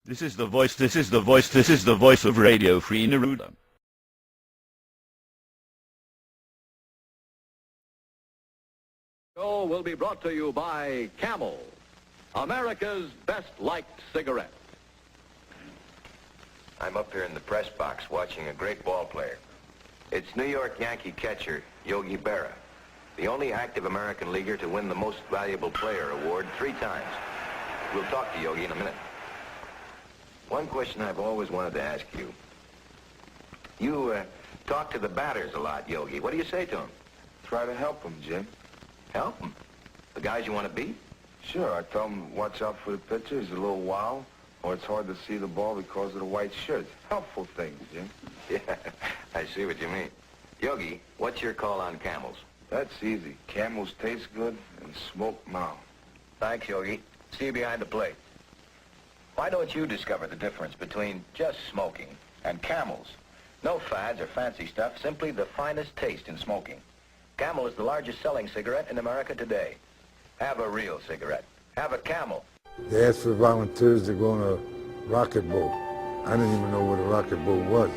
This is the voice of Radio Free Neruda. Show will be brought to you by Camel, America's best-liked cigarette. I'm up here in the press box watching a great ball player. It's New York Yankee catcher Yogi Berra, the only active American leaguer to win the Most Valuable Player award 3 times. We'll talk to Yogi in a minute. One question I've always wanted to ask you. You talk to the batters a lot, Yogi. What do you say to them? Try to help them, Jim. Help them? The guys you want to beat? Sure, I tell them watch out for the pitcher. He's a little wild, or it's hard to see the ball because of the white shirts. Helpful things, Jim. Yeah, I see what you mean. Yogi, what's your call on Camels? That's easy. Camels taste good and smoke mild. Thanks, Yogi. See you behind the plate. Why don't you discover the difference between just smoking and Camels? No fads or fancy stuff, simply the finest taste in smoking. Camel is the largest selling cigarette in America today. Have a real cigarette. Have a Camel. They asked for volunteers to go on a rocket boat. I didn't even know what a rocket boat was.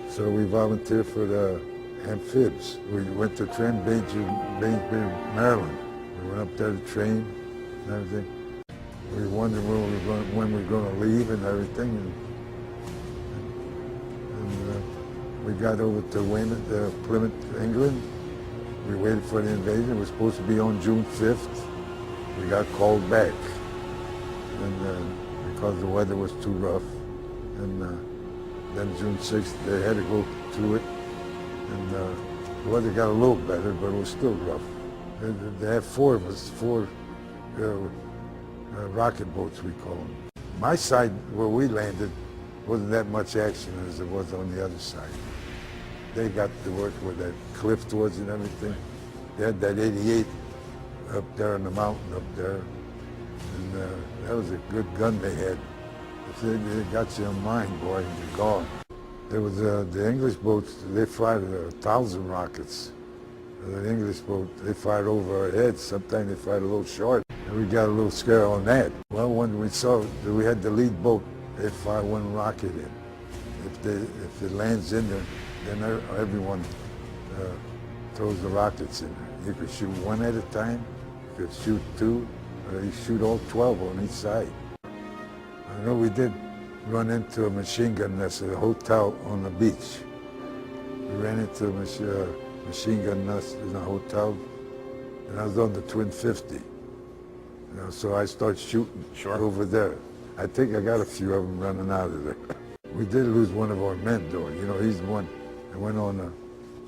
So we volunteered for the amphibs. We went to Trent, Maryland. We went up there to train and everything. We wondered when we were going to leave and everything. And we got over to Weymouth, Plymouth, England. We waited for the invasion. It was supposed to be on June 5th. We got called back. And because the weather was too rough. And then June 6th, they had to go to it. And the weather got a little better, but it was still rough. They had 4 of us, 4 rocket boats, we call them. My side, where we landed, wasn't that much action as there was on the other side. They got to work where that cliff was and everything. They had that 88 up there on the mountain up there. And that was a good gun they had. If they got you in mind, boy, you're gone. There was the English boats, they fired 1,000 rockets. The English boat, they fired over our heads. Sometimes they fired a little short. And we got a little scared on that. Well, when we saw that we had the lead boat, they fired 1 rocket in. If it lands in there, then everyone throws the rockets in there. You could shoot 1 at a time, you could shoot 2, or you shoot all 12 on each side. I know we did run into a machine gun nest at a hotel on the beach. We ran into a machine gun nest in a hotel, and I was on the Twin 50. So I started shooting over there. I think I got a few of them running out of there. We did lose one of our men, though. He's the one that went on the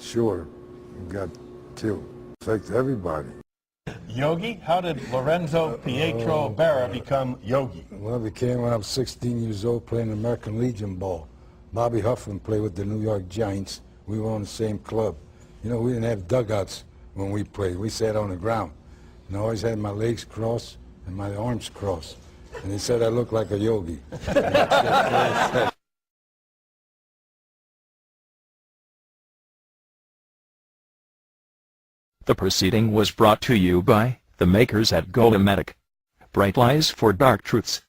shore and got killed. Affected everybody. Yogi? How did Lorenzo Pietro Berra become Yogi? Well, I became when I was 16 years old playing American Legion ball. Bobby Huffman played with the New York Giants. We were on the same club. We didn't have dugouts when we played. We sat on the ground. And I always had my legs crossed and my arms crossed. And he said I looked like a yogi. The proceeding was brought to you by the makers at Golematic. Bright lies for dark truths.